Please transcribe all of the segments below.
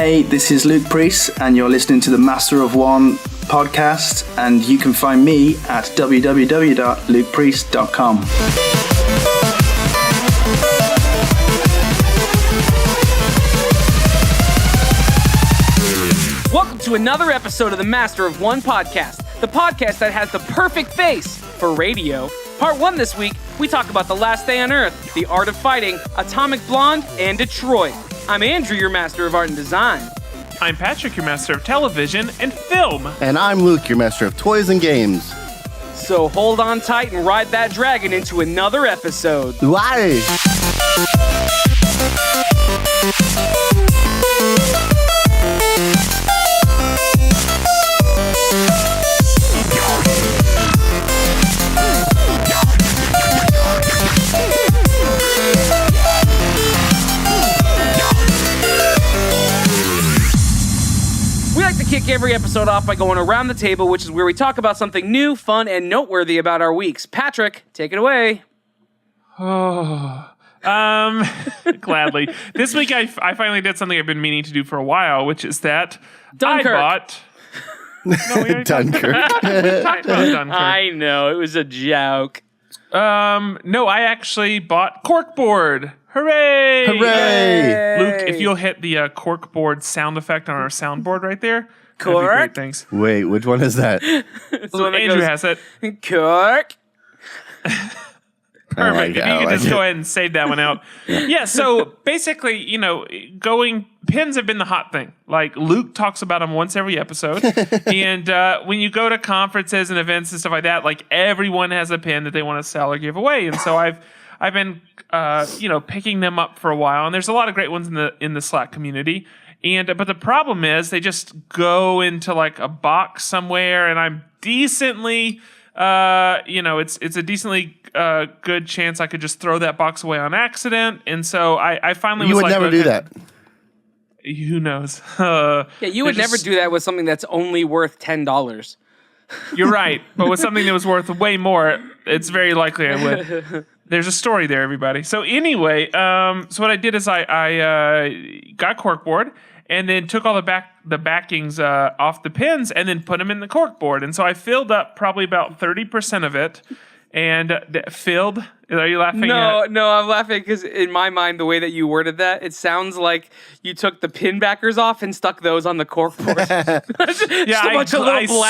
Hey, this is Luke Priest, and you're listening to the Master of One podcast, and you can find me at www.lukepriest.com. Welcome to another episode of the Master of One podcast, the podcast that has the perfect face for radio. Part 1 this week, we talk about The Last Day on Earth, The Art of Fighting, Atomic Blonde, and Detroit. I'm Andrew, your Master of Art and Design. I'm Patrick, your Master of Television and Film. And I'm Luke, your Master of Toys and Games. So hold on tight and ride that dragon into another episode. Why? Kick every episode off by going around the table, which is where we talk about something new, fun, and noteworthy about our weeks. Patrick, take it away. Gladly. This week I finally did something I've been meaning to do for a while, which is that Dunkirk. I bought... Dunkirk. We talked about Dunkirk. I know, it was a joke. No, I actually bought Corkboard. Hooray! Hooray! Luke, if you'll hit the corkboard sound effect on our soundboard right there. that'd be Cork? great, thanks. Wait, which one is that? It's the one that Andrew goes, has it. Cork. Perfect. If you could just go ahead and save that one out. Yeah, so basically, pins have been the hot thing. Like, Luke talks about them once every episode. And when you go to conferences and events and stuff like that, like, everyone has a pin that they want to sell or give away. And so I've been, picking them up for a while. And there's a lot of great ones in the Slack community. But the problem is they just go into, like, a box somewhere. And I'm decently... it's a decently good chance I could just throw that box away on accident, and so I finally You was would like, never do that. Who knows? Yeah, you would never do that with something that's only worth $10. You're right, but with something that was worth way more, it's very likely I would. There's a story there, everybody. So anyway, so what I did is I got Corkboard. And then took all the backings off the pins and then put them in the corkboard. And so I filled up probably about 30% of it. And filled? Are you laughing? No, I'm laughing because in my mind, the way that you worded that, it sounds like you took the pin backers off and stuck those on the corkboard. Yeah, I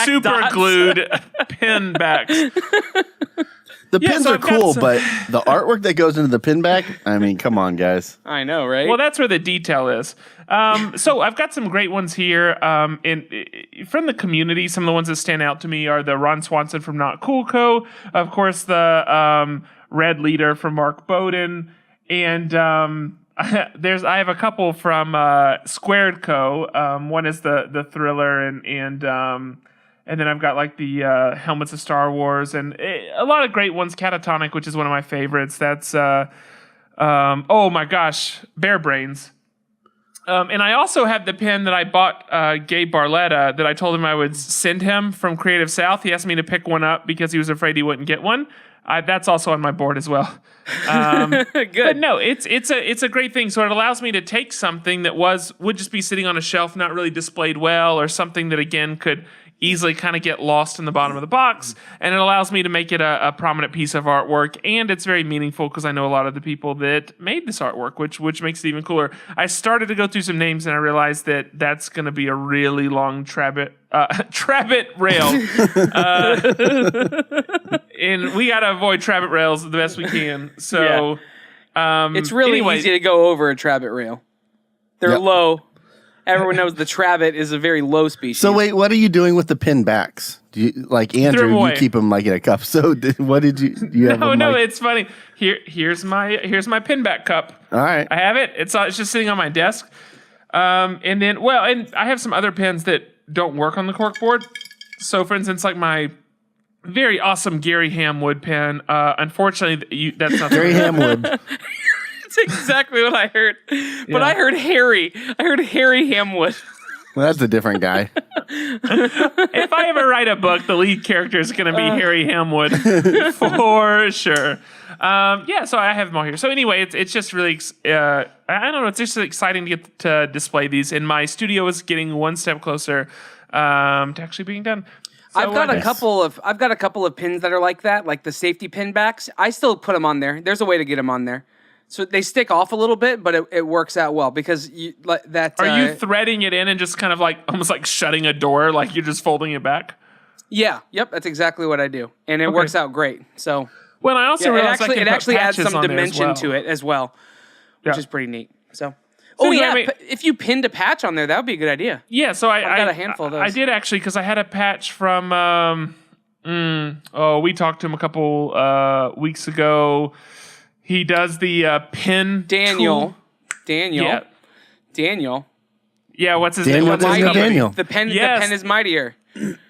super glued pin backs. The pins are cool, but the artwork that goes into the pin back, I mean, come on, guys. I know, right? Well, that's where the detail is. So I've got some great ones here. From the community, some of the ones that stand out to me are the Ron Swanson from Not Cool Co. Of course, the Red Leader from Mark Bowden. And I have a couple from Squared Co. One is the Thriller and then I've got like the Helmets of Star Wars and a lot of great ones. Catatonic, which is one of my favorites. That's, oh my gosh, Bear Brains. And I also have the pin that I bought Gabe Barletta that I told him I would send him from Creative South. He asked me to pick one up because he was afraid he wouldn't get one. That's also on my board as well. Good. But no, it's a great thing. So it allows me to take something that would just be sitting on a shelf, not really displayed well, or something that again could easily kind of get lost in the bottom of the box, and it allows me to make it a prominent piece of artwork, and it's very meaningful because I know a lot of the people that made this artwork, which makes it even cooler. I started to go through some names, and I realized that that's going to be a really long Trabbit rail, and we got to avoid Trabbit rails the best we can. So, it's really easy to go over a Trabbit rail. They're low. Everyone knows the Trabbit is a very low species. So wait, what are you doing with the pin backs? Do you, like Andrew, you keep them like in a cup. So what did you have? No, it's funny. Here's my pin back cup. All right, I have it. It's just sitting on my desk. And I have some other pins that don't work on the corkboard. So for instance, like my very awesome Gary Hamwood pen. Unfortunately, that's not Gary Hamwood. That's exactly what I heard. But I heard Harry. I heard Harry Hamwood. Well, that's a different guy. If I ever write a book, the lead character is going to be Harry Hamwood for sure. So I have them all here. So anyway, it's just really, I don't know, it's just exciting to get to display these. And my studio is getting one step closer to actually being done. So, I've got a couple of pins that are like that, like the safety pin backs. I still put them on there. There's a way to get them on there. So they stick off a little bit, but it works out well because Are you threading it in and just kind of like almost like shutting a door, like you're just folding it back? Yeah, yep, that's exactly what I do, and it works out great. So, well, I also realized it actually adds some dimension to it as well, which is pretty neat. So, if you pinned a patch on there, that would be a good idea. Yeah, so I've got a handful of those. I did actually because I had a patch from. We talked to him a couple weeks ago. He does the pin. Daniel. Yeah. Daniel. Yeah, what's his name? Daniel. The pen is mightier.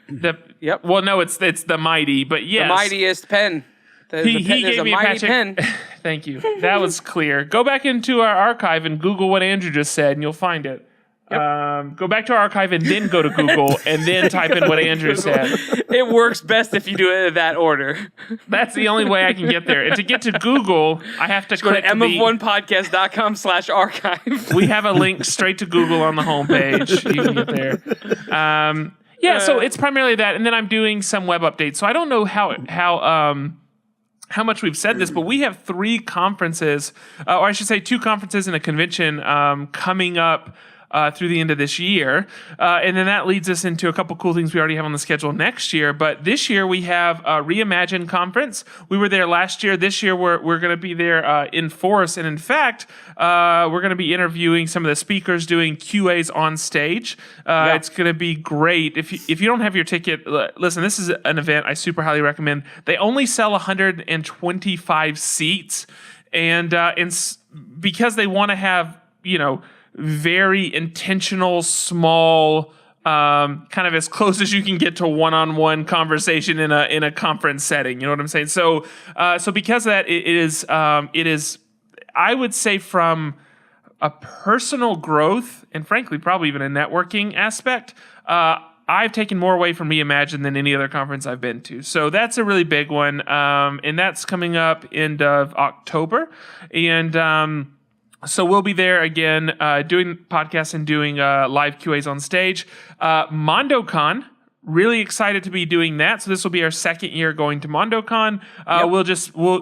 Yep. Well, no, it's the mighty, but yes. The mightiest pen. He gave me a patch. Pen. Thank you. That was clear. Go back into our archive and Google what Andrew just said, and you'll find it. Yep. Go back to our archive and then go to Google and then type in what Andrew said. It works best if you do it in that order. That's the only way I can get there. And to get to Google, I have to go to mofonepodcast.com/archive. We have a link straight to Google on the homepage. You can get there. So it's primarily that, and then I'm doing some web updates. So I don't know how much we've said this, but we have 3 conferences, or I should say 2 conferences and a convention coming up through the end of this year. And then that leads us into a couple cool things we already have on the schedule next year. But this year we have a Reimagine conference. We were there last year. This year we're going to be there in force. And in fact, we're going to be interviewing some of the speakers, doing QAs on stage. It's going to be great. If you don't have your ticket, listen, this is an event I super highly recommend. They only sell 125 seats. And because they want to have, very intentional, small, kind of as close as you can get to one-on-one conversation in a conference setting. You know what I'm saying? So because of that, it is, I would say, from a personal growth and frankly, probably even a networking aspect, I've taken more away from Reimagine than any other conference I've been to. So that's a really big one. And that's coming up end of October. And, so we'll be there again, doing podcasts and doing live QAs on stage. MondoCon, really excited to be doing that. So this will be our second year going to MondoCon.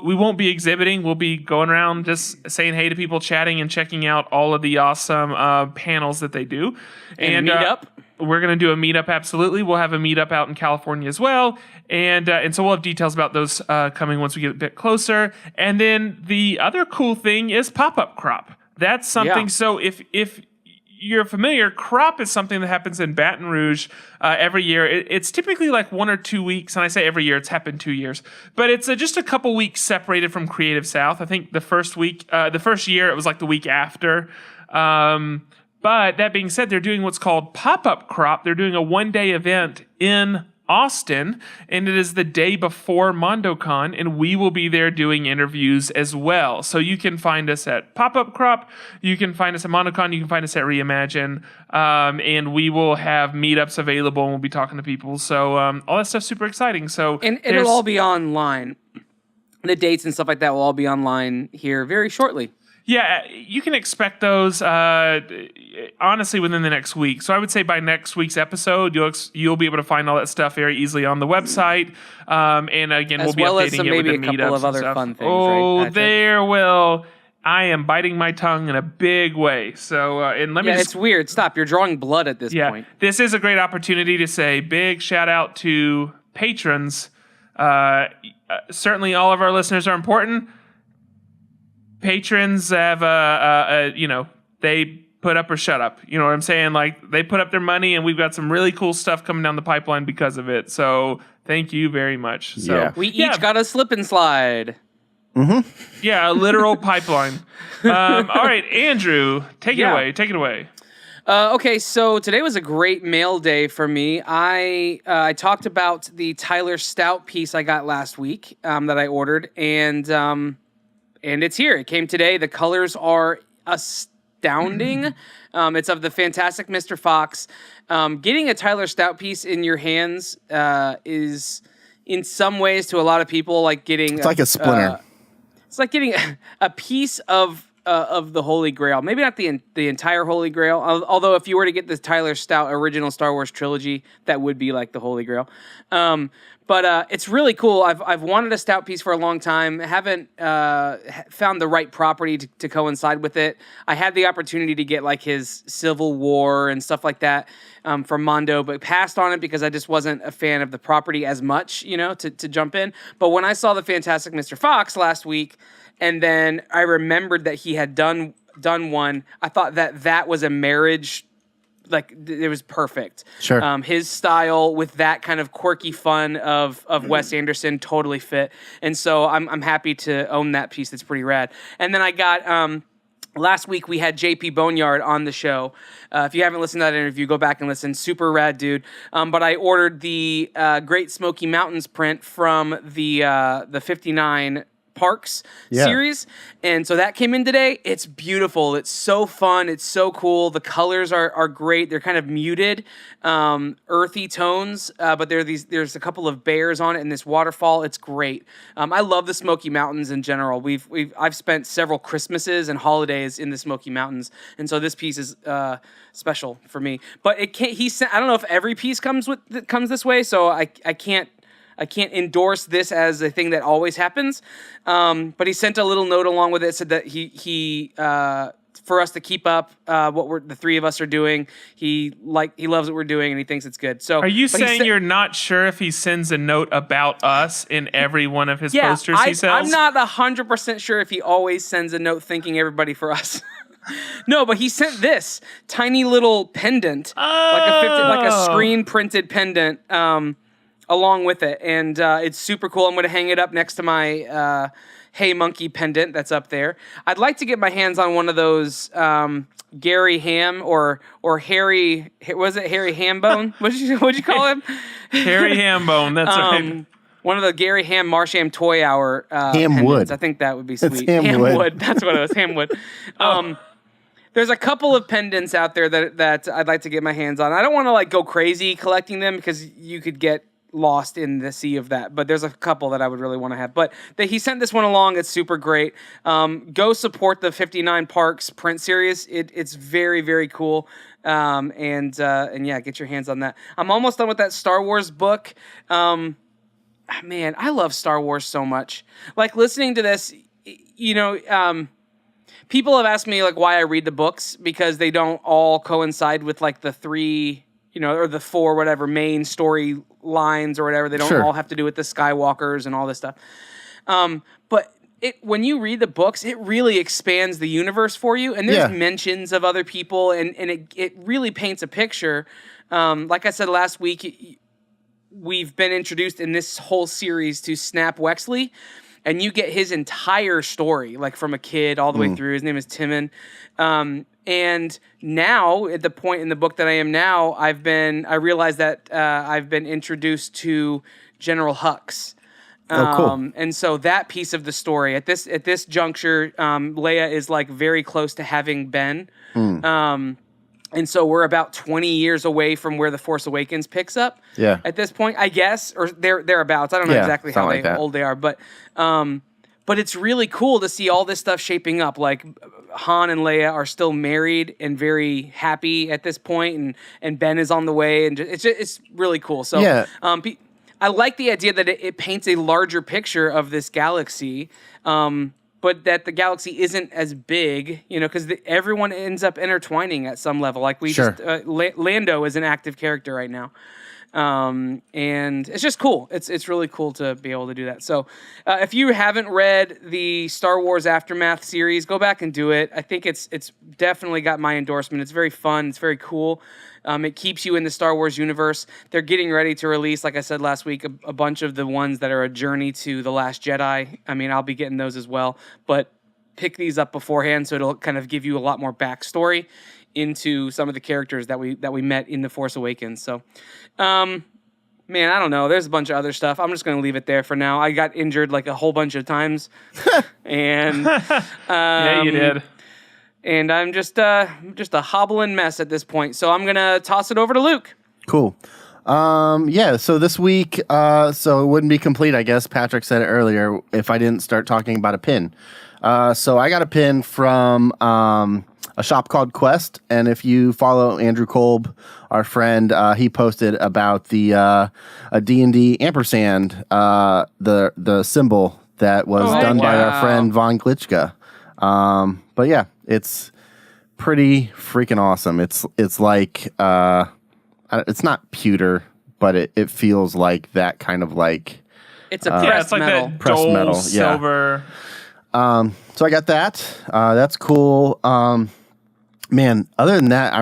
We won't be exhibiting. We'll be going around just saying hey to people, chatting, and checking out all of the awesome panels that they do. And meetup. We're going to do a meetup, absolutely. We'll have a meetup out in California as well. And so we'll have details about those coming once we get a bit closer. And then the other cool thing is Pop-Up Crop. That's something, so if you're familiar, Crop is something that happens in Baton Rouge every year. It's typically like 1 or 2 weeks, and I say every year, it's happened 2 years. But it's just a couple weeks separated from Creative South. I think the first year, it was like the week after. But that being said, they're doing what's called Pop-Up Crop. They're doing a 1-day event in Austin, and it is the day before MondoCon, and we will be there doing interviews as well. So you can find us at Pop-Up Crop, you can find us at MondoCon, you can find us at Reimagine, and we will have meetups available, and we'll be talking to people. So all that stuff's super exciting. And it'll all be online. The dates and stuff like that will all be online here very shortly. Yeah, you can expect those honestly within the next week. So I would say by next week's episode, you'll be able to find all that stuff very easily on the website. And again, we'll be updating it with the meetups and stuff. Maybe a couple of other fun things. Oh, right, there will. I am biting my tongue in a big way. So and let me. It's weird. Stop. You're drawing blood at this point. This is a great opportunity to say big shout out to patrons. Certainly, all of our listeners are important. Patrons have they put up or shut up. You know what I'm saying? Like, they put up their money, and we've got some really cool stuff coming down the pipeline because of it. So thank you very much. So we each got a slip and slide. Mm-hmm. Yeah, a literal pipeline. All right, Andrew, take it away. Take it away. Okay, so today was a great mail day for me. I talked about the Tyler Stout piece I got last week that I ordered, and it's here. It came today. The colors are astounding. It's of the Fantastic Mr. Fox. Getting a Tyler Stout piece in your hands is, in some ways, to a lot of people, like getting... It's like a splinter. It's like getting a piece of the Holy Grail. Maybe not the entire Holy Grail, although if you were to get the Tyler Stout original Star Wars trilogy, that would be like the Holy Grail. But it's really cool. I've wanted a Stout piece for a long time. Haven't found the right property to coincide with it. I had the opportunity to get like his Civil War and stuff like that from Mondo, but passed on it because I just wasn't a fan of the property as much, to jump in. But when I saw the Fantastic Mr. Fox last week, and then I remembered that he had done one, I thought that was a marriage. Like, it was perfect. Sure. His style with that kind of quirky fun of Wes Anderson totally fit. And so I'm happy to own that piece. That's pretty rad. And then I got, last week we had JP Boneyard on the show. If you haven't listened to that interview, go back and listen. Super rad dude. But I ordered the Great Smoky Mountains print from the 59 Parks series, and so that came in today. It's beautiful. It's so fun. It's so cool. The colors are great. They're kind of muted, earthy tones, but there's a couple of bears on it and this waterfall. It's great. I love the Smoky Mountains in general. I've spent several Christmases and holidays in the Smoky Mountains, and so this piece is special for me. But it can't. I don't know if every piece comes this way, so I can't endorse this as a thing that always happens. But he sent a little note along with it, said that he for us to keep up what the three of us are doing. He loves what we're doing and he thinks it's good. So are you saying you're not sure if he sends a note about us in every one of his posters he sells? I'm not 100% sure if he always sends a note thanking everybody for us. No, but he sent this tiny little pendant, like a screen printed pendant. Along with it, and it's super cool. I'm going to hang it up next to my Hey Monkey pendant that's up there. I'd like to get my hands on one of those Gary Ham or Harry. Was it Harry Hambone? What'd you call him? Harry Hambone. That's right. One of the Gary Ham Marsham Toy Hour Hamwood. I think that would be sweet. Hamwood. That's what it was. Hamwood. There's a couple of pendants out there that I'd like to get my hands on. I don't want to go crazy collecting them because you could get lost in the sea of that, but there's a couple that I would really want to have. But he sent this one along. It's super great. Go support the 59 Parks print series. It's very, very cool. And yeah, get your hands on that. I'm almost done with that Star Wars book. Man, I love Star Wars so much. Like listening to this, people have asked me why I read the books because they don't all coincide with the three, or the four, whatever, main story lines or whatever. They don't all have to do with the Skywalkers and all this stuff. But when you read the books, it really expands the universe for you. And there's mentions of other people, and it really paints a picture. Like I said last week, we've been introduced in this whole series to Snap Wexley, and you get his entire story, from a kid all the way through. His name is Timon. And now, at the point in the book that I am now, I realized that I've been introduced to General Hux. Cool. And so that piece of the story, at this juncture, Leia is very close to having Ben. And so we're about 20 years away from where The Force Awakens picks up. Yeah. At this point, I guess, or thereabouts. I don't know exactly how old they are, but it's really cool to see all this stuff shaping up. Han and Leia are still married and very happy at this point, and Ben is on the way, and it's really cool. So I like the idea that it paints a larger picture of this galaxy. But that the galaxy isn't as big, because everyone ends up intertwining at some level. Lando is an active character right now. And it's just cool. It's really cool to be able to do that. So if you haven't read the Star Wars Aftermath series, go back and do it. I think it's definitely got my endorsement. It's very fun. It's very cool. It keeps you in the Star Wars universe. They're getting ready to release, like I said last week, a bunch of the ones that are a journey to The Last Jedi. I mean, I'll be getting those as well. But pick these up beforehand so it'll kind of give you a lot more backstory into some of the characters that we met in The Force Awakens. So, man, I don't know. There's a bunch of other stuff. I'm just going to leave it there for now. I got injured a whole bunch of times. And yeah, you did. and I'm just a hobbling mess at this point. So I'm gonna toss it over to Luke. Cool. Yeah, so this week, so it wouldn't be complete, I guess. Patrick said it earlier, if I didn't start talking about a pin. So I got a pin from a shop called Quest, and if you follow Andrew Kolb, our friend, he posted about the a D&D ampersand, the symbol that was done by our friend Von Glitchka. But yeah, it's pretty freaking awesome. It's like it's not pewter, but it feels like that kind of like it's a pressed like metal. That pressed dull metal, silver. So I got that. That's cool. Man, other than that,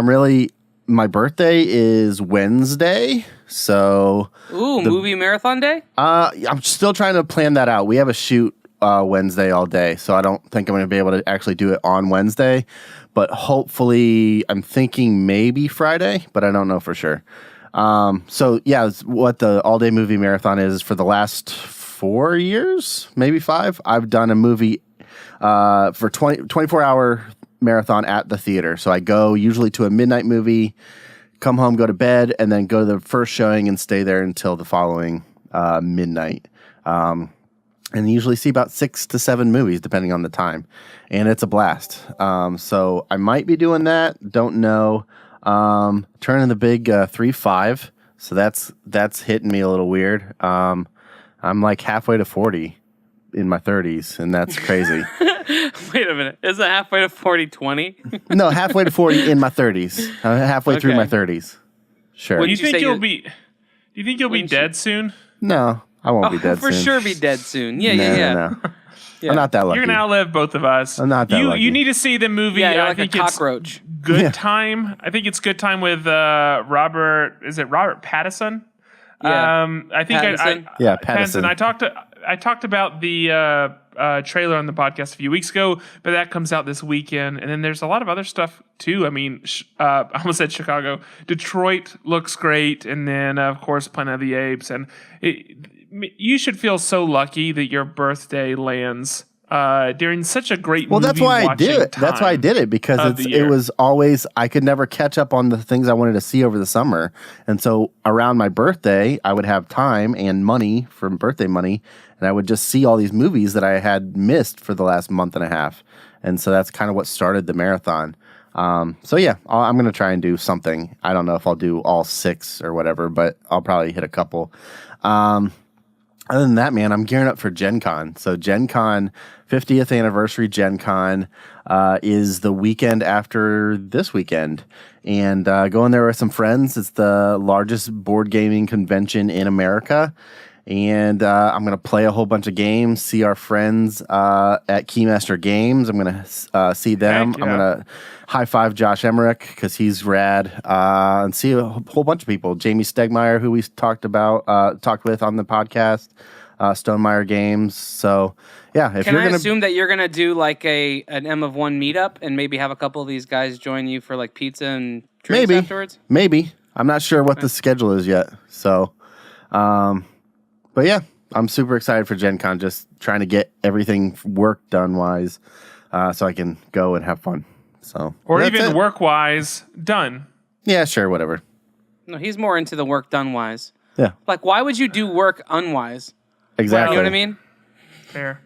my birthday is Wednesday. So movie marathon day? I'm still trying to plan that out. We have a shoot Wednesday all day, so I don't think I'm going to be able to actually do it on Wednesday. But hopefully, I'm thinking maybe Friday, but I don't know for sure. So yeah, what the all day movie marathon is for the last 4 years, maybe 5. I've done a movie for 24-hour marathon at the theater. So I go usually to a midnight movie, come home, go to bed, and then go to the first showing and stay there until the following midnight. And usually see about 6 to 7 movies, depending on the time. And it's a blast. So I might be doing that. Don't know. Turning the big 3.5. So that's hitting me a little weird. I'm like halfway to 40 in my 30s, and that's crazy. Wait a minute. Isn't it halfway to 40-20? No, halfway to 40 in my 30s. I'm halfway through my 30s. Sure. Do you think you'll be dead soon? No, I won't be dead for soon. sure be dead soon. Yeah. No. I'm not that lucky. You're gonna outlive both of us. I'm not that lucky. You need to see the movie. Yeah, you're I like think a cockroach. It's Good Time. I think it's Good Time with Robert. Is it Robert Pattinson? Yeah. I think Pattinson. Pattinson. I talked about the trailer on the podcast a few weeks ago, but that comes out this weekend. And then there's a lot of other stuff too. I mean, I almost said Chicago. Detroit looks great, and then of course Planet of the Apes. And you should feel so lucky that your birthday lands during such a great movie. That's why I did it. That's why I did it, because it was always, I could never catch up on the things I wanted to see over the summer. And so around my birthday, I would have time and money from birthday money, and I would just see all these movies that I had missed for the last month and a half. And so that's kind of what started the marathon. So yeah, I'm going to try and do something. I don't know if I'll do all 6 or whatever, but I'll probably hit a couple. Other than that, man, I'm gearing up for Gen Con. So Gen Con, 50th anniversary Gen Con is the weekend after this weekend. And going there with some friends. It's the largest board gaming convention in America. And I'm going to play a whole bunch of games, see our friends at Keymaster Games. I'm going to see them. Heck yeah. I'm going to high-five Josh Emmerich because he's rad. And see a whole bunch of people. Jamie Stegmeyer, who we talked with on the podcast. Stonemeyer Games. So, yeah. Can I assume that you're going to do like an M of 1 meetup and maybe have a couple of these guys join you for like pizza and drinks afterwards? Maybe. I'm not sure what the schedule is yet. So, but yeah, I'm super excited for Gen Con, just trying to get everything work done wise so I can go and have fun. So, or even work wise done. Yeah, sure, whatever. No, he's more into the work done wise. Yeah. Like, why would you do work unwise? Exactly. You know what I mean? Fair.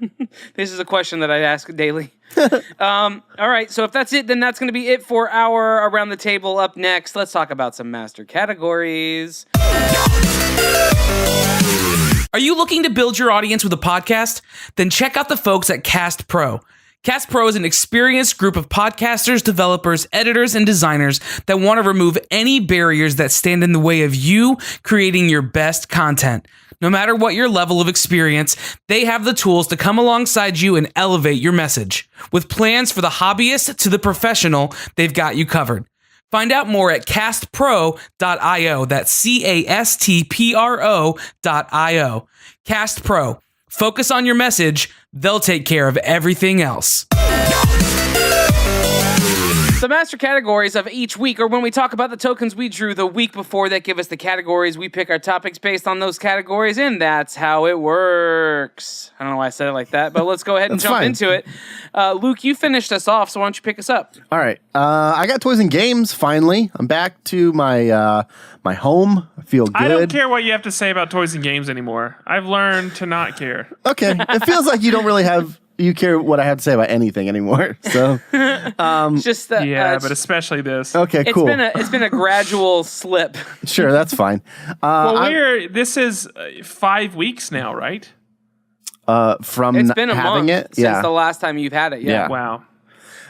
This is a question that I ask daily. All right, so if that's it, then that's going to be it for our Around the Table. Up next, let's talk about some master categories. Are you looking to build your audience with a podcast? Then check out the folks at Cast Pro. Cast Pro is an experienced group of podcasters, developers, editors, and designers that want to remove any barriers that stand in the way of you creating your best content. No matter what your level of experience, they have the tools to come alongside you and elevate your message. With plans for the hobbyist to the professional, they've got you covered. Find out more at castpro.io. That's CASTPRO.io. Cast Pro. Focus on your message. They'll take care of everything else. The master categories of each week are when we talk about the tokens we drew the week before that give us the categories. We pick our topics based on those categories, and that's how it works. I don't know why I said it like that, but let's go ahead and jump into it. Luke, you finished us off, so why don't you pick us up? All right. I got toys and games, finally. I'm back to my my home. I feel good. I don't care what you have to say about toys and games anymore. I've learned to not care. Okay. It feels like you don't really you care what I have to say about anything anymore. So Just but especially this. okay, cool. It's been a gradual slip. Sure, that's fine. Well, this is 5 weeks now, right? From It's been a having month it, since the last time you've had it. Yeah. Wow.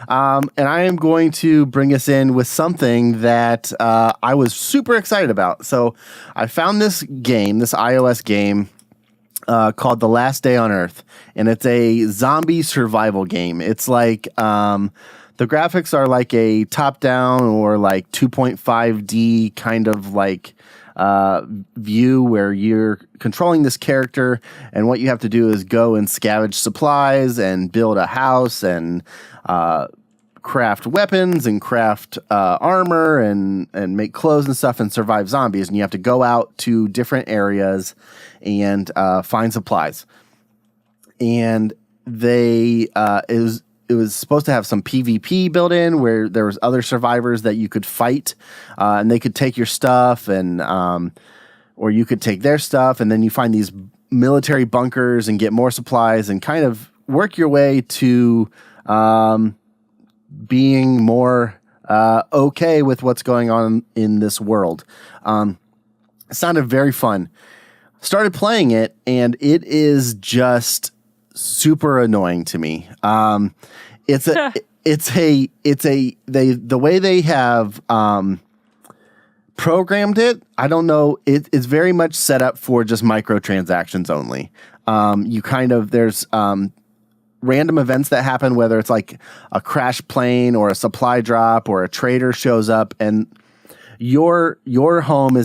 And I am going to bring us in with something that I was super excited about. So I found this game, this iOS game called The Last Day on Earth, and it's a zombie survival game. It's like the graphics are like a top-down or like 2.5D kind of like view where you're controlling this character, and what you have to do is go and scavenge supplies and build a house and craft weapons and craft armor and make clothes and stuff and survive zombies. And you have to go out to different areas and find supplies. And it was supposed to have some PvP built in where there was other survivors that you could fight, and they could take your stuff and or you could take their stuff, and then you find these military bunkers and get more supplies and kind of work your way to being more okay with what's going on in this world. It sounded very fun. Started playing it, and it is just super annoying to me. The way they have programmed it, I don't know. It's very much set up for just microtransactions only. There's random events that happen, whether it's like a crash plane or a supply drop or a trader shows up, and your home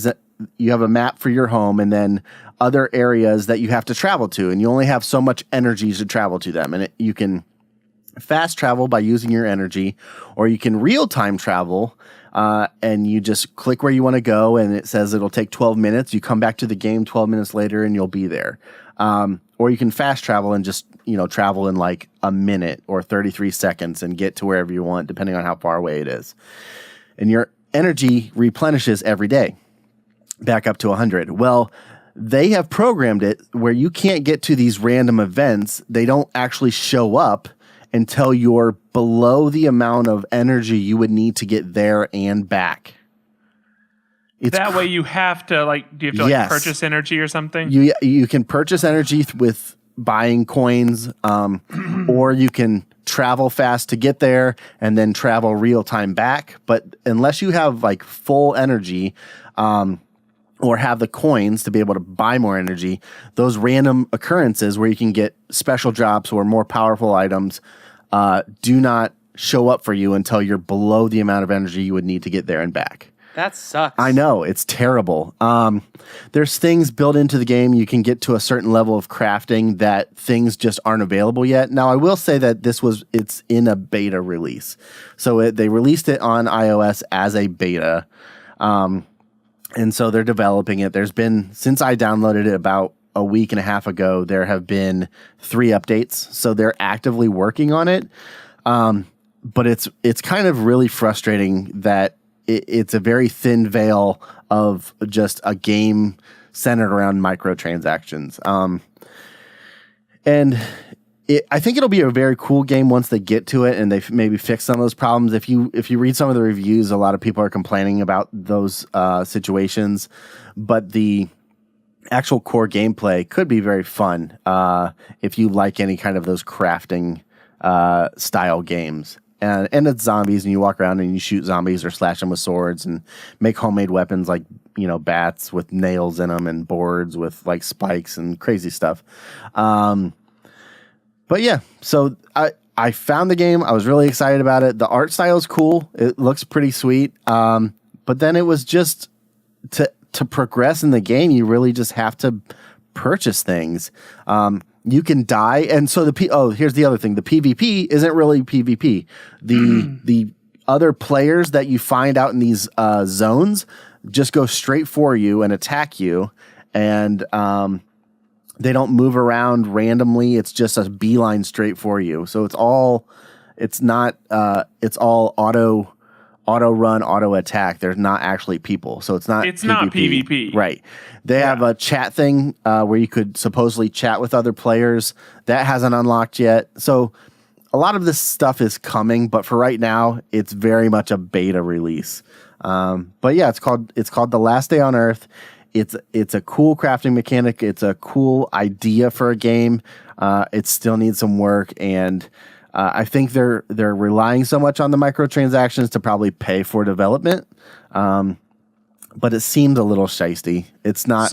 you have a map for your home, and then other areas that you have to travel to, and you only have so much energy to travel to them. And you can fast travel by using your energy, or you can real-time travel, and you just click where you want to go, and it says it'll take 12 minutes. You come back to the game 12 minutes later, and you'll be there. Or you can fast travel and just, travel in like a minute or 33 seconds and get to wherever you want, depending on how far away it is. And your energy replenishes every day back up to 100. Well, they have programmed it where you can't get to these random events. They don't actually show up until you're below the amount of energy you would need to get there and back. That way you have to do you have to purchase energy or something? You can purchase energy with buying coins, or you can travel fast to get there and then travel real time back. But unless you have like full energy, or have the coins to be able to buy more energy, those random occurrences where you can get special drops or more powerful items do not show up for you until you're below the amount of energy you would need to get there and back. That sucks. I know, it's terrible. There's things built into the game. You can get to a certain level of crafting that things just aren't available yet. Now, I will say that it's in a beta release. So they released it on iOS as a beta. And so they're developing it. Since I downloaded it about a week and a half ago, there have been 3 updates. So they're actively working on it. But it's kind of really frustrating that it's a very thin veil of just a game centered around microtransactions. And I think it'll be a very cool game once they get to it and they maybe fix some of those problems. If you read some of the reviews, a lot of people are complaining about those situations, but the actual core gameplay could be very fun if you like any kind of those crafting style games. And it's zombies, and you walk around and you shoot zombies or slash them with swords and make homemade weapons like, bats with nails in them and boards with like spikes and crazy stuff. But yeah, so I found the game. I was really excited about it. The art style is cool. It looks pretty sweet. But then it was just to progress in the game, you really just have to purchase things. You can die, and so here's the other thing: the PvP isn't really PvP. The other players that you find out in these zones just go straight for you and attack you, and they don't move around randomly. It's just a beeline straight for you. So it's all auto run, auto attack. There's not actually people. So it's not PvP. Right. They have a chat thing where you could supposedly chat with other players. That hasn't unlocked yet. So a lot of this stuff is coming, but for right now, it's very much a beta release. But yeah, it's called The Last Day on Earth. It's a cool crafting mechanic. It's a cool idea for a game. It still needs some work, and I think they're relying so much on the microtransactions to probably pay for development. But it seemed a little shisty. It's not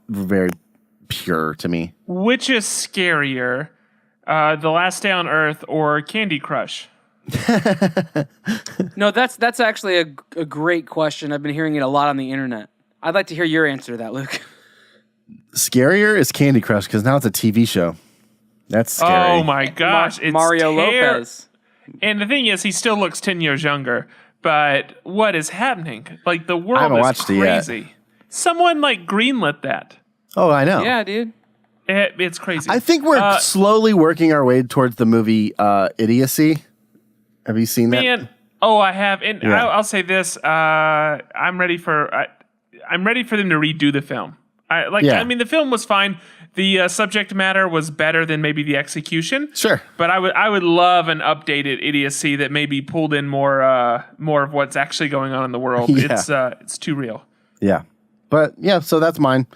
very pure to me. Which is scarier, The Last Day on Earth or Candy Crush? No, that's actually a great question. I've been hearing it a lot on the internet. I'd like to hear your answer to that, Luke. Scarier is Candy Crush because now it's a TV show. That's scary. Oh my gosh, it's Mario Lopez. And the thing is, he still looks 10 years younger. But what is happening? Like, the world is crazy. Someone greenlit that. Oh, I know. Yeah, dude. It's crazy. I think we're slowly working our way towards the movie Idiocy. Have you seen that? Man, I have. And Yeah. I'll say this: I'm ready for them to redo the film. I mean, the film was fine. The subject matter was better than maybe the execution. Sure. But I would love an updated Idiocy that maybe pulled in more of what's actually going on in the world. Yeah. It's too real. Yeah. But yeah, so that's mine.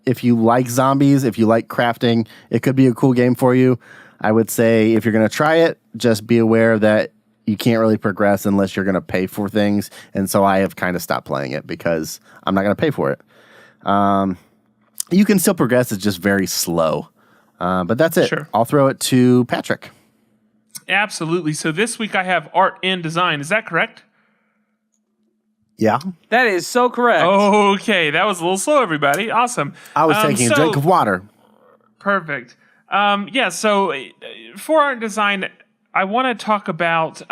If you like zombies, if you like crafting, it could be a cool game for you. I would say if you're going to try it, just be aware that you can't really progress unless you're going to pay for things. And so I have kind of stopped playing it because I'm not going to pay for it. You can still progress. It's just very slow. But that's it. Sure. I'll throw it to Patrick. Absolutely. So this week I have art and design. Is that correct? Yeah. That is so correct. Okay. That was a little slow, everybody. Awesome. I was taking a drink of water. Perfect. So for art and design, I want to talk about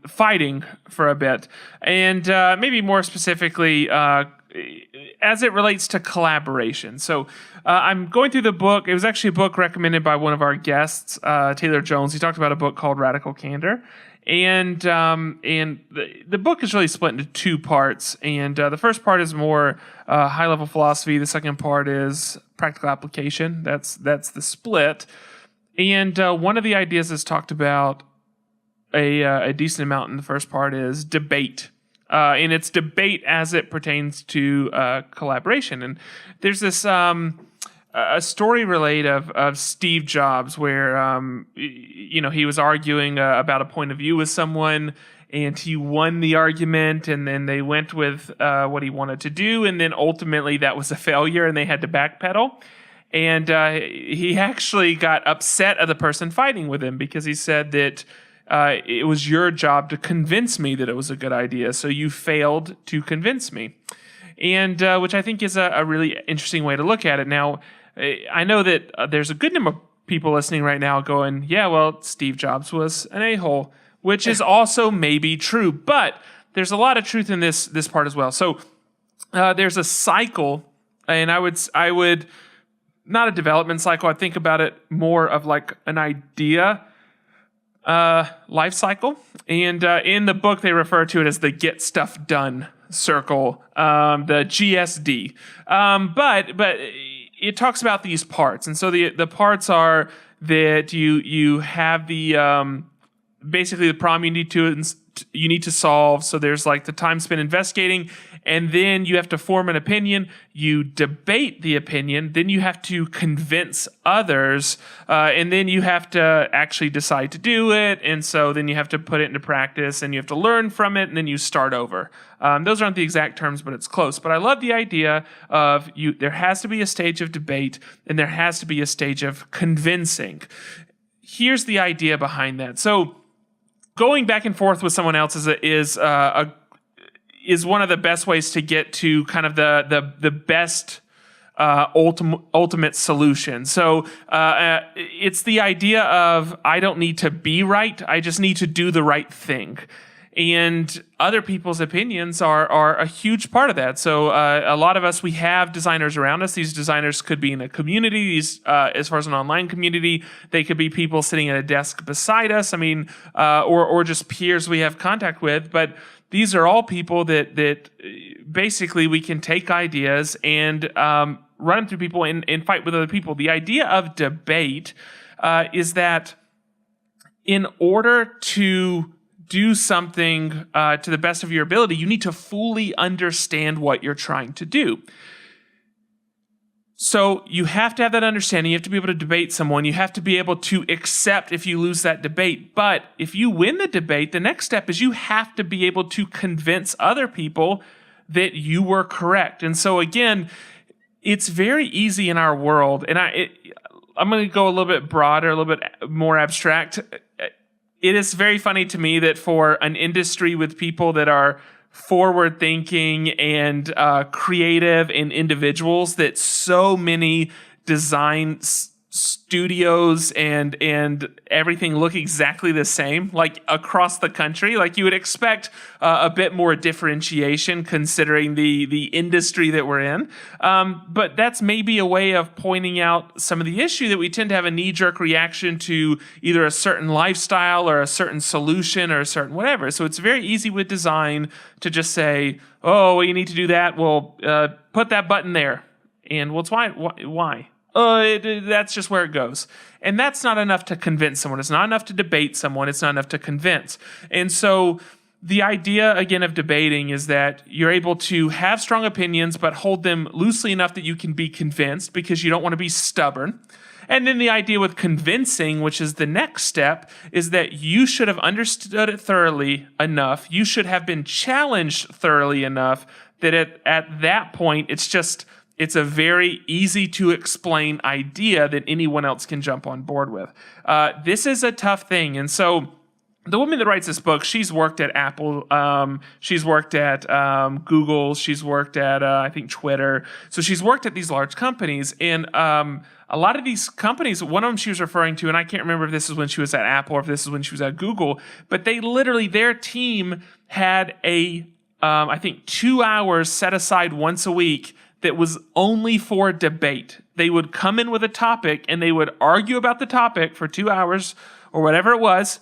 fighting for a bit. And maybe more specifically, as it relates to collaboration. So I'm going through the book. It was actually a book recommended by one of our guests, Taylor Jones. He talked about a book called Radical Candor. And the book is really split into two parts. And the first part is more high-level philosophy. The second part is practical application. That's the split. And one of the ideas that's talked about a decent amount in the first part is debate. And it's debate as it pertains to collaboration. And there's this a story relayed of Steve Jobs where he was arguing about a point of view with someone, and he won the argument, and then they went with what he wanted to do, and then ultimately that was a failure, and they had to backpedal. And he actually got upset at the person fighting with him because he said that it was your job to convince me that it was a good idea, so you failed to convince me. And which I think is a really interesting way to look at it. Now, I know that there's a good number of people listening right now going, yeah, well, Steve Jobs was an a-hole, which is also maybe true, but there's a lot of truth in this part as well. So there's a cycle, and I would not a development cycle. I think about it more of like an idea life cycle. And in the book, they refer to it as the get stuff done circle, the GSD. But it talks about these parts. And so the parts are that you have the basically the problem you need to solve. So there's like the time spent investigating, and then you have to form an opinion. You debate the opinion, then you have to convince others, and then you have to actually decide to do it. And so then you have to put it into practice, and you have to learn from it, and then you start over. Those aren't the exact terms, but it's close. But I love the idea of there has to be a stage of debate, and there has to be a stage of convincing. Here's the idea behind that. So going back and forth with someone else is one of the best ways to get to kind of the best ultimate solution. So it's the idea of I don't need to be right, I just need to do the right thing. And other people's opinions are a huge part of that. So a lot of us, we have designers around us. These designers could be in a community. As far as an online community, they could be people sitting at a desk beside us. I mean, or just peers we have contact with. But these are all people that basically we can take ideas and run them through people and fight with other people. The idea of debate is that in order to do something to the best of your ability, you need to fully understand what you're trying to do. So you have to have that understanding. You have to be able to debate someone. You have to be able to accept if you lose that debate. But if you win the debate, the next step is you have to be able to convince other people that you were correct. And so again, it's very easy in our world, and I'm going to go a little bit broader, a little bit more abstract. It is very funny to me that for an industry with people that are forward-thinking and creative and individuals, that so many design studios and everything look exactly the same, like across the country. Like you would expect a bit more differentiation considering the industry that we're in. But that's maybe a way of pointing out some of the issue that we tend to have a knee-jerk reaction to either a certain lifestyle or a certain solution or a certain whatever. So it's very easy with design to just say, oh, well, you need to do that. Well, put that button there. And well, it's why? That's just where it goes. And that's not enough to convince someone. It's not enough to debate someone. It's not enough to convince. And so the idea, again, of debating is that you're able to have strong opinions, but hold them loosely enough that you can be convinced because you don't want to be stubborn. And then the idea with convincing, which is the next step, is that you should have understood it thoroughly enough. You should have been challenged thoroughly enough that at that point, it's a very easy to explain idea that anyone else can jump on board with. This is a tough thing. And so the woman that writes this book, she's worked at Apple, she's worked at Google, she's worked at, I think, Twitter. So she's worked at these large companies. And a lot of these companies, one of them she was referring to, and I can't remember if this is when she was at Apple or if this is when she was at Google, but they literally, their team had I think 2 hours set aside once a week that was only for debate. They would come in with a topic and they would argue about the topic for 2 hours or whatever it was.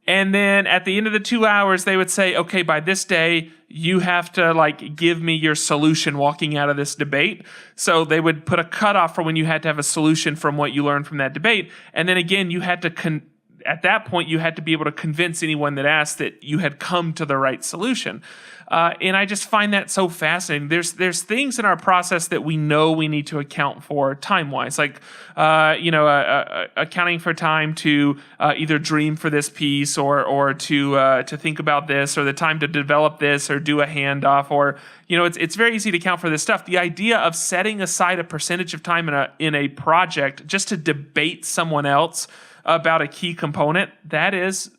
And then at the end of the 2 hours, they would say, okay, by this day, you have to give me your solution walking out of this debate. So they would put a cutoff for when you had to have a solution from what you learned from that debate. And then again, you had to at that point, you had to be able to convince anyone that asked that you had come to the right solution. And I just find that so fascinating. There's things in our process that we know we need to account for time-wise, like accounting for time to either dream for this piece or to think about this, or the time to develop this or do a handoff, or it's very easy to account for this stuff. The idea of setting aside a percentage of time in a project just to debate someone else about a key component, that is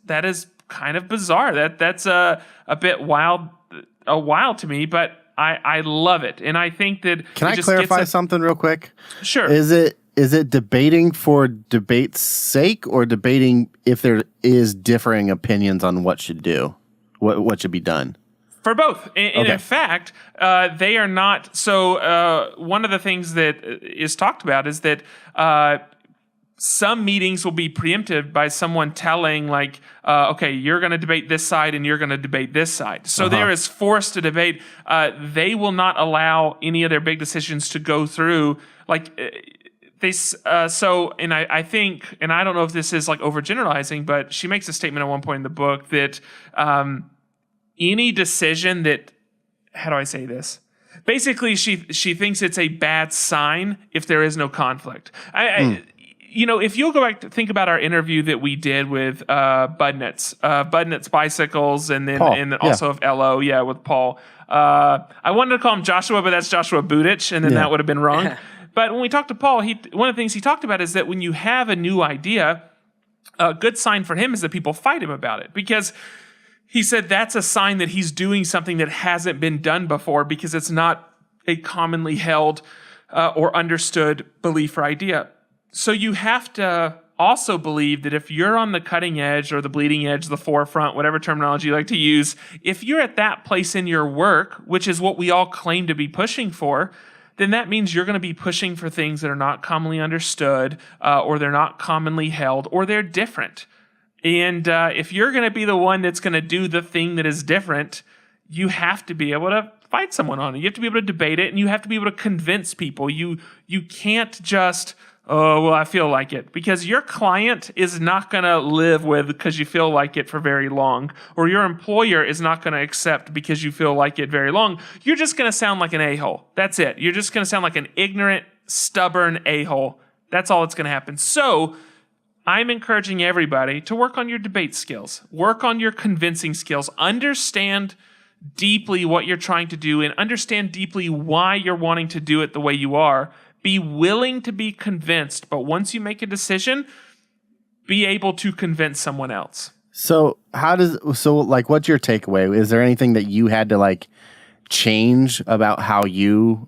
kind of bizarre. That's a bit wild to me, but I love it. And I think that Can I clarify something real quick? Sure. Is it debating for debate's sake, or debating if there is differing opinions on what should be done? For both. And in fact, they are not. So one of the things that is talked about is that some meetings will be preempted by someone telling okay, you're going to debate this side and you're going to debate this side. So there is forced to debate. They will not allow any of their big decisions to go through. I think, and I don't know if this is overgeneralizing, but she makes a statement at one point in the book that any decision that, how do I say this? Basically, she thinks it's a bad sign if there is no conflict. If you'll go back to think about our interview that we did with Budnitz Bicycles, and then Paul, also of LO, with Paul. I wanted to call him Joshua, but that's Joshua Budich, and then that would have been wrong. But when we talked to Paul, one of the things he talked about is that when you have a new idea, a good sign for him is that people fight him about it, because he said that's a sign that he's doing something that hasn't been done before, because it's not a commonly held or understood belief or idea. So you have to also believe that if you're on the cutting edge or the bleeding edge, the forefront, whatever terminology you like to use, if you're at that place in your work, which is what we all claim to be pushing for, then that means you're going to be pushing for things that are not commonly understood, or they're not commonly held, or they're different. And if you're going to be the one that's going to do the thing that is different, you have to be able to fight someone on it. You have to be able to debate it, and you have to be able to convince people. You can't just, oh, well, I feel like it. Because your client is not going to live with because you feel like it for very long. Or your employer is not going to accept because you feel like it very long. You're just going to sound like an a-hole. That's it. You're just going to sound like an ignorant, stubborn a-hole. That's all that's going to happen. So I'm encouraging everybody to work on your debate skills. Work on your convincing skills. Understand deeply what you're trying to do and understand deeply why you're wanting to do it the way you are. Be willing to be convinced, but once you make a decision, be able to convince someone else. So what's your takeaway? Is there anything that you had to like change about how you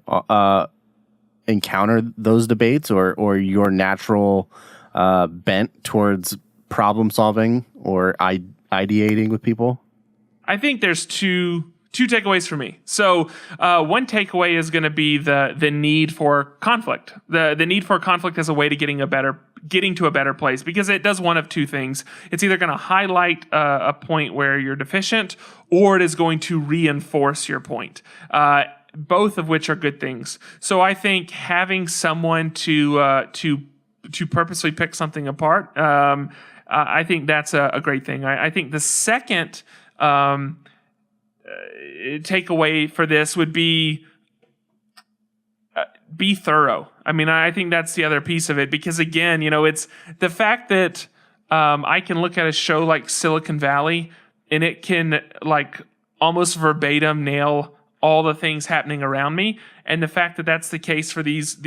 encounter those debates or your natural bent towards problem solving or ideating with people? I think there's two takeaways for me. So one takeaway is going to be the need for conflict. The need for conflict as a way to getting to a better place, because it does one of two things. It's either going to highlight a point where you're deficient, or it is going to reinforce your point. Both of which are good things. So I think having someone to purposely pick something apart, I think that's a great thing. I think the second takeaway for this would be thorough. I mean, I think that's the other piece of it, because again, it's the fact that I can look at a show like Silicon Valley and it can like almost verbatim nail all the things happening around me, and the fact that that's the case for these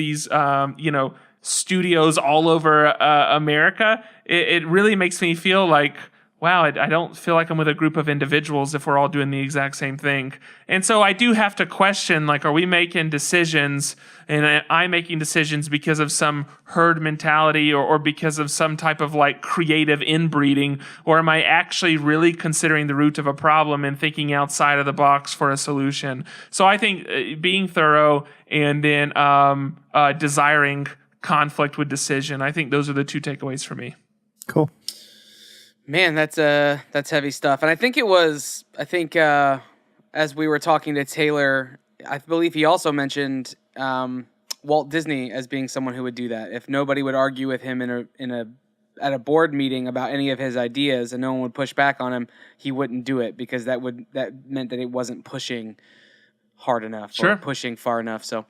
studios all over America, it really makes me feel like, wow, I don't feel like I'm with a group of individuals if we're all doing the exact same thing. And so I do have to question, like, are we making decisions, and I'm making decisions because of some herd mentality or because of some type of like creative inbreeding, or am I actually really considering the root of a problem and thinking outside of the box for a solution? So I think being thorough and then desiring conflict with decision, I think those are the two takeaways for me. Cool. Man, that's heavy stuff. And I think as we were talking to Taylor, I believe he also mentioned Walt Disney as being someone who would do that. If nobody would argue with him at a board meeting about any of his ideas and no one would push back on him, he wouldn't do it, because that meant that it wasn't pushing hard enough or pushing far enough. So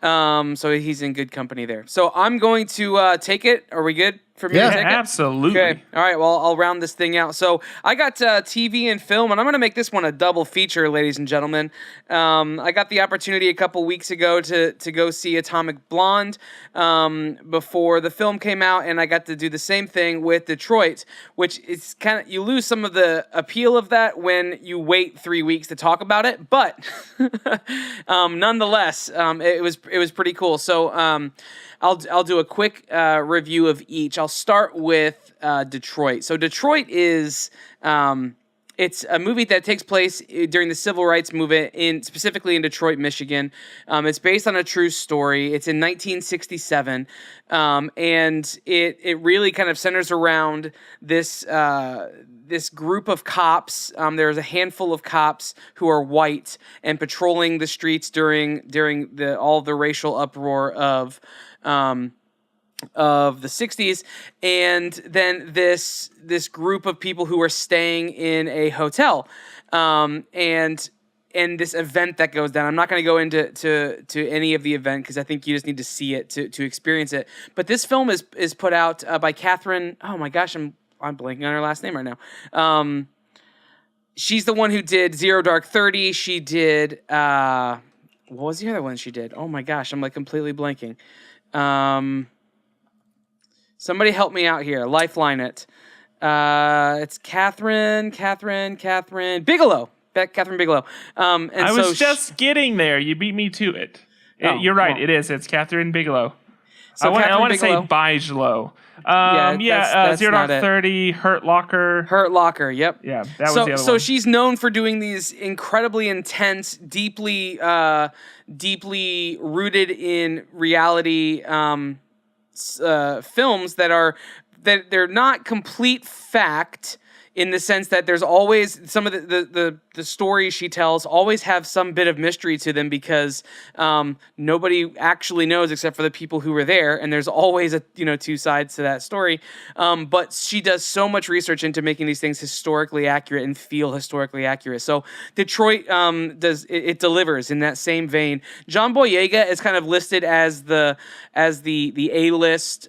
he's in good company there. So I'm going to take it. Are we good for me to take it? Absolutely. Okay. All right. Well, I'll round this thing out. So I got TV and film, and I'm going to make this one a double feature, ladies and gentlemen. I got the opportunity a couple weeks ago to go see Atomic Blonde before the film came out, and I got to do the same thing with Detroit, which is kind of, you lose some of the appeal of that when you wait 3 weeks to talk about it, but nonetheless, it was pretty cool. So I'll do a quick review of each. I'll start with Detroit. So Detroit is it's a movie that takes place during the civil rights movement, specifically in Detroit, Michigan. It's based on a true story. It's in 1967, and it really kind of centers around this group of cops. There's a handful of cops who are white and patrolling the streets during all the racial uproar of the 60s, and then this group of people who are staying in a hotel, and this event that goes down. I'm not going to go into any of the event, because I think you just need to see it to experience it. But this film is put out by Catherine. Oh my gosh, I'm blanking on her last name right now. She's the one who did Zero Dark 30. She did what was the other one she did? Oh my gosh, I'm like completely blanking. Somebody help me out here. Lifeline it. It's Catherine Bigelow. Catherine Bigelow. And I was just getting there. You beat me to it. You're right. Well, it is. It's Catherine Bigelow. So I want to say Bigelow. Bigelow. That's 0 not to it. 30, Hurt Locker. Hurt Locker, yep. Yeah, that was the other so one. she's known for doing these incredibly intense, deeply rooted in reality films that they're not complete fact, in the sense that there's always some of the stories she tells always have some bit of mystery to them, because nobody actually knows except for the people who were there, and there's always two sides to that story. But she does so much research into making these things historically accurate and feel historically accurate. So Detroit it delivers in that same vein. John Boyega is kind of listed as the A-list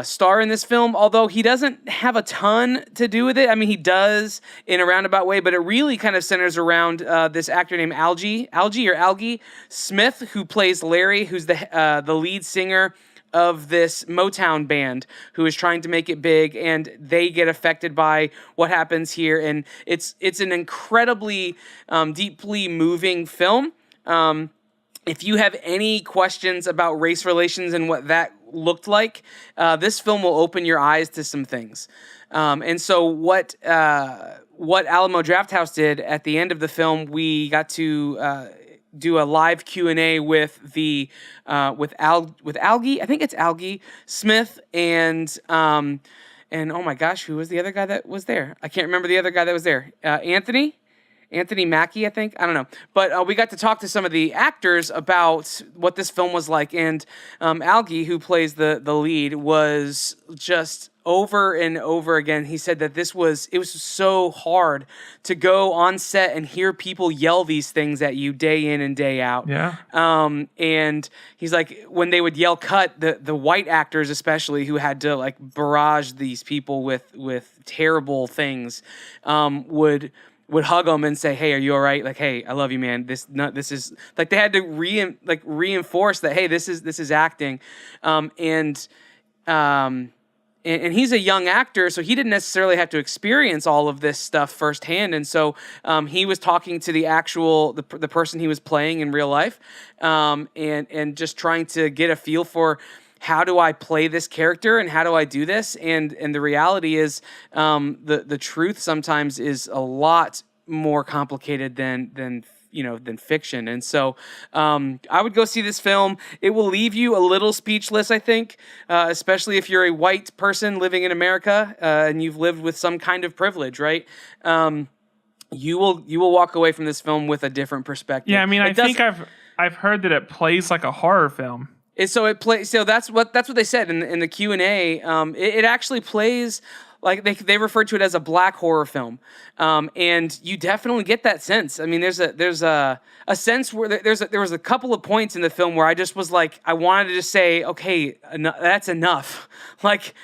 star in this film, although he doesn't have a ton to do with it. I mean, he does in a roundabout way, but it really kind of centers around this actor named Algie Smith, who plays Larry, who's the lead singer of this Motown band who is trying to make it big, and they get affected by what happens here. And it's an incredibly deeply moving film. If you have any questions about race relations and what that looked like, this film will open your eyes to some things. And so what Alamo Drafthouse did at the end of the film, we got to do a live Q&A with Algie, I think it's Algie Smith, and oh my gosh, who was the other guy that was there? I can't remember the other guy that was there. Anthony Mackie, I think. I don't know. But we got to talk to some of the actors about what this film was like. And Algie, who plays the lead, was just over and over again. He said that it was so hard to go on set and hear people yell these things at you day in and day out. Yeah. And he's like, when they would yell cut, the white actors especially, who had to like barrage these people with terrible things, would hug them and say, "Hey, are you all right? Like, hey, I love you, man. This is like," they had to reinforce that, hey, this is acting, and he's a young actor, so he didn't necessarily have to experience all of this stuff firsthand. And so he was talking to the person he was playing in real life, and just trying to get a feel for, how do I play this character and how do I do this? And the reality is, the truth sometimes is a lot more complicated than fiction. And so I would go see this film. It will leave you a little speechless, I think, especially if you're a white person living in America and you've lived with some kind of privilege, right? You will walk away from this film with a different perspective. Yeah, I mean, I think I've heard that it plays like a horror film. So that's what they said in the Q&A. It actually plays like they refer to it as a black horror film, and you definitely get that sense. I mean, there's a sense where there was a couple of points in the film where I just was like, I wanted to just say, okay, that's enough. Like,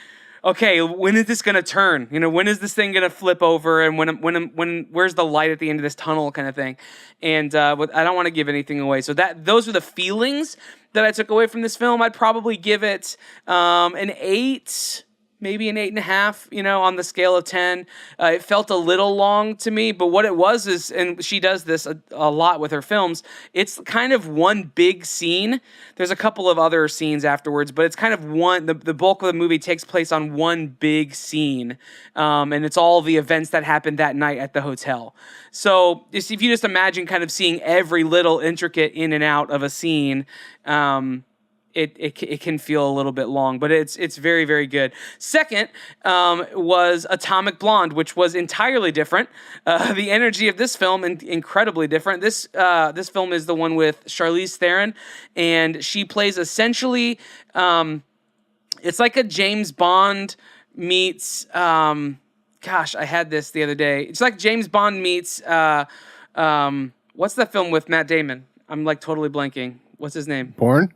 okay, when is this gonna turn? When is this thing gonna flip over? And when where's the light at the end of this tunnel, kind of thing? And I don't want to give anything away. So those were the feelings that I took away from this film. I'd probably give it an 8. Maybe an 8.5, on the scale of 10. It felt a little long to me, but what it was is, and she does this a lot with her films, it's kind of one big scene. There's a couple of other scenes afterwards, but it's kind of the bulk of the movie takes place on one big scene. And it's all the events that happened that night at the hotel. So if you just imagine kind of seeing every little intricate in and out of a scene, it can feel a little bit long, but it's very, very good. Second was Atomic Blonde, which was entirely different. The energy of this film incredibly different. This film is the one with Charlize Theron, and she plays essentially it's like a James Bond meets gosh, I had this the other day. It's like James Bond meets what's that film with Matt Damon? I'm like totally blanking. What's his name? Bourne.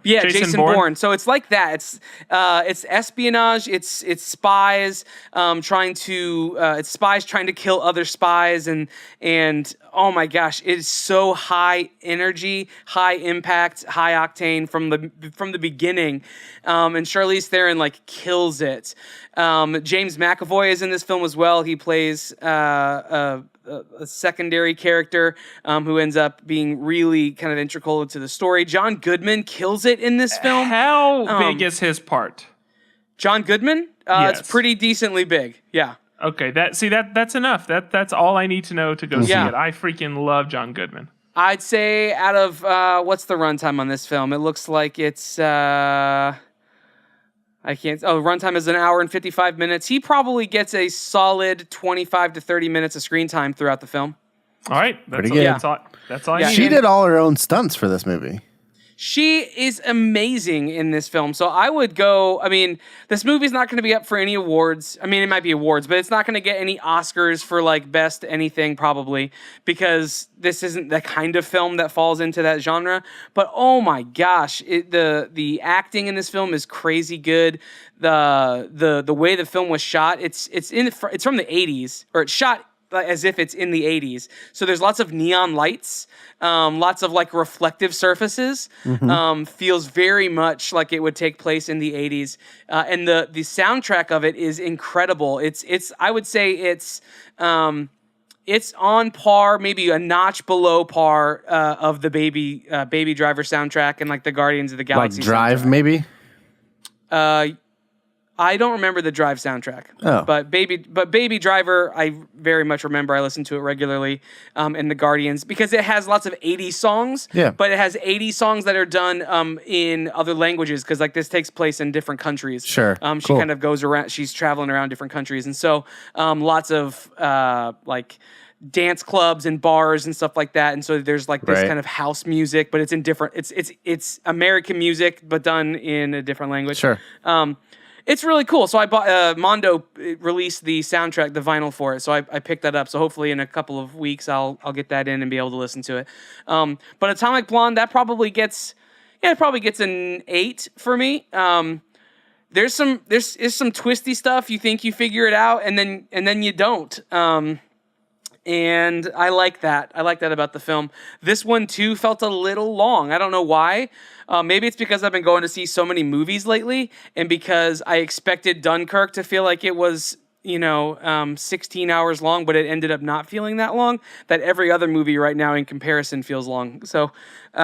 Yeah, Jason Bourne. So it's like that. It's espionage. It's spies trying to kill other spies, and oh my gosh, it's so high energy, high impact, high octane from the beginning. And Charlize Theron kills it. James McAvoy is in this film as well. He plays a secondary character who ends up being really kind of integral into the story. John Goodman kills it in this film. How big is his part? John Goodman? Yes. It's pretty decently big. Yeah. Okay, that's enough. That's all I need to know to go see Yeah. it. I freaking love John Goodman. I'd say out of what's the runtime on this film? It looks like it's runtime is an hour and 55 minutes. He probably gets a solid 25 to 30 minutes of screen time throughout the film. All right, Pretty good. That's all I Yeah. need. She did all her own stunts for this movie. She is amazing in this film. So I would go, this movie's not going to be up for any awards. It might be awards, but it's not going to get any Oscars for like best anything probably, because this isn't the kind of film that falls into that genre. But oh my gosh, the acting in this film is crazy good. The way the film was shot, it's from the 80s, or it's shot as if it's in the 80s. So there's lots of neon lights, lots of like reflective surfaces. Feels very much like it would take place in the 80s. And the soundtrack of it is incredible. I would say it's on par, maybe a notch below par of the Baby Driver soundtrack and like the Guardians of the Galaxy Like Drive, soundtrack. maybe? I don't remember the Drive soundtrack, but Baby Driver, I very much remember. I listen to it regularly, in the Guardians, because it has lots of 80s songs. Yeah. But it has 80 songs that are done in other languages, because like this takes place in different countries. Sure. She Cool. kind of goes around. She's traveling around different countries, and so lots of like dance clubs and bars and stuff like that. And so there's like this Right. kind of house music, but it's in different. It's American music, but done in a different language. Sure. It's really cool. So I bought Mondo released the soundtrack, the vinyl for it. So I picked that up. So hopefully in a couple of weeks I'll get that in and be able to listen to it. But Atomic Blonde, that probably gets an 8 for me. There's some twisty stuff. You think you figure it out, and then you don't. And I like that. I like that about the film. This one too felt a little long. I don't know why. Maybe it's because I've been going to see so many movies lately, and because I expected Dunkirk to feel like it was, 16 hours long, but it ended up not feeling that long. That every other movie right now in comparison feels long. So, but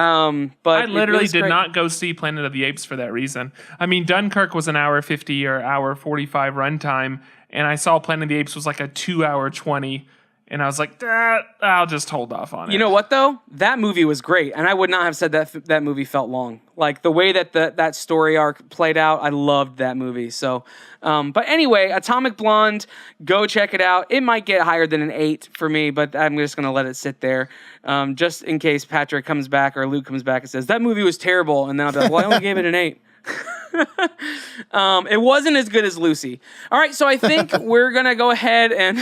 I literally did great. not go see Planet of the Apes for that reason. Dunkirk was an hour 50 or hour 45 runtime, and I saw Planet of the Apes was like a 2 hour 20. And I was like, I'll just hold off on it. You know what, though? That movie was great, and I would not have said that movie felt long. Like, the way that that story arc played out, I loved that movie. So, but anyway, Atomic Blonde, go check it out. It might get higher than an 8 for me, but I'm just going to let it sit there, just in case Patrick comes back or Luke comes back and says, that movie was terrible, and then I'll be like, well, I only gave it an 8. It wasn't as good as Lucy. All right, so I think we're gonna go ahead and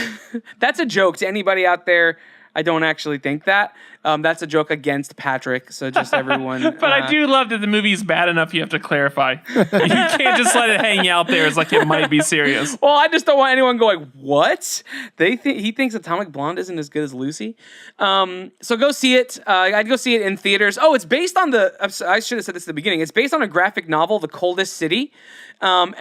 that's a joke to anybody out there. I don't actually think that. That's a joke against Patrick. So just everyone. But I do love that the movie's bad enough you have to clarify. You can't just let it hang out there as like it might be serious. Well, I just don't want anyone going, what? He thinks Atomic Blonde isn't as good as Lucy. So go see it. I'd go see it in theaters. Oh, it's based on I should have said this at the beginning. It's based on a graphic novel, The Coldest City. And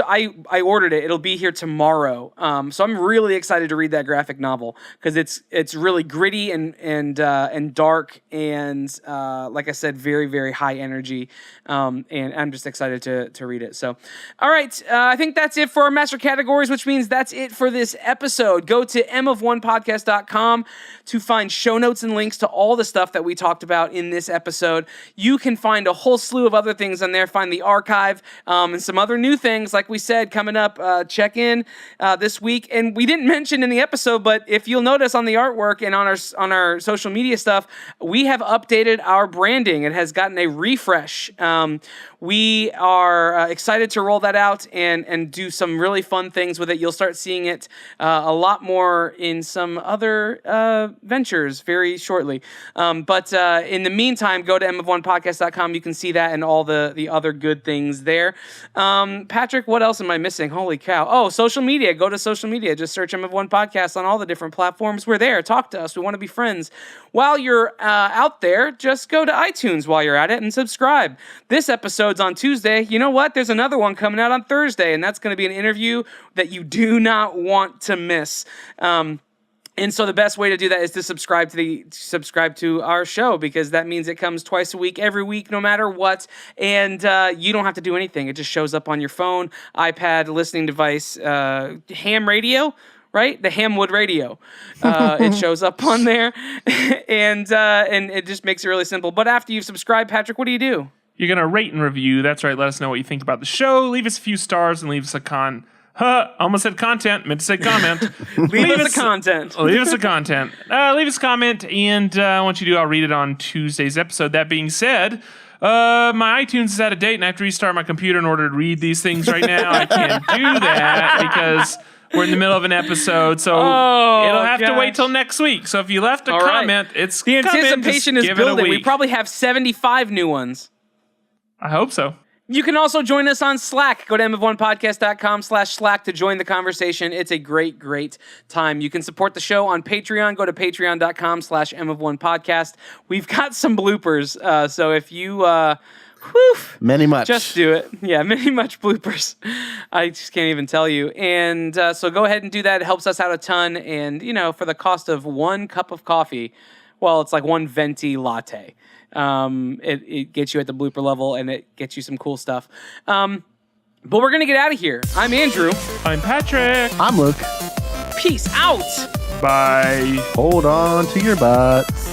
I ordered it. It'll be here tomorrow. So I'm really excited to read that graphic novel, because it's really gritty and dark and like I said, very, very high energy. And I'm just excited to read it. So, all right, I think that's it for our master categories, which means that's it for this episode. Go to mofonepodcast.com to find show notes and links to all the stuff that we talked about in this episode. You can find a whole slew of other things on there. Find the archive and some other new things, like we said, coming up. Check in this week, and we didn't mention in the episode, but if you'll notice on the artwork and on our social media stuff, we have updated our branding. It has gotten a refresh. We are excited to roll that out and do some really fun things with it. You'll start seeing it a lot more in some other ventures very shortly. But in the meantime, go to mofonepodcast.com. You can see that and all the other good things there. Patrick, what else am I missing? Holy cow. Oh, social media. Go to social media. Just search M of1 Podcast on all the different platforms. We're there. Talk to us. We want to be friends. While you're out there, just go to iTunes while you're at it and subscribe. This episode episodes on Tuesday, you know what? There's another one coming out on Thursday, and that's going to be an interview that you do not want to miss. And so the best way to do that is to subscribe to our show, because that means it comes twice a week, every week, no matter what. And you don't have to do anything. It just shows up on your phone, iPad, listening device, ham radio, right? The Hamwood radio. It shows up on there, and it just makes it really simple. But after you've subscribed, Patrick, what do you do? You're going to rate and review. That's right. Let us know what you think about the show. Leave us a few stars and leave us a almost said content. Meant to say comment. Leave us a content. Leave us a content. Leave us a comment, and once you do, I'll read it on Tuesday's episode. That being said, my iTunes is out of date, and I have to restart my computer in order to read these things right now. I can't do that because we're in the middle of an episode, so it'll have to wait till next week. So if you left a comment, it's the anticipation is building. We probably have 75 new ones. I hope so. You can also join us on Slack. Go to mf1podcast.com/Slack to join the conversation. It's a great, great time. You can support the show on Patreon. Go to patreon.com/mf1podcast. We've got some bloopers, so if you... Many much. Just do it. Yeah, many much bloopers. I just can't even tell you. And so go ahead and do that. It helps us out a ton. And, for the cost of 1 cup of coffee, well, it's like 1 venti latte. It gets you at the blooper level, and it gets you some cool stuff. But we're going to get out of here. I'm Andrew. I'm Patrick. I'm Luke. Peace out. Bye. Hold on to your butts.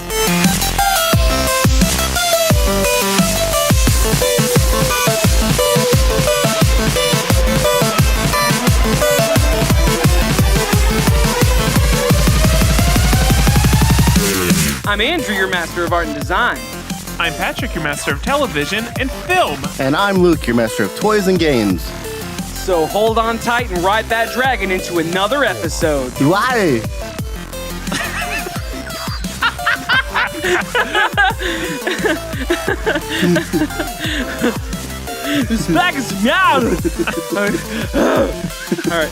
I'm Andrew, your master of art and design. I'm Patrick, your master of television and film. And I'm Luke, your master of toys and games. So hold on tight and ride that dragon into another episode. Why? This back is meow. All right.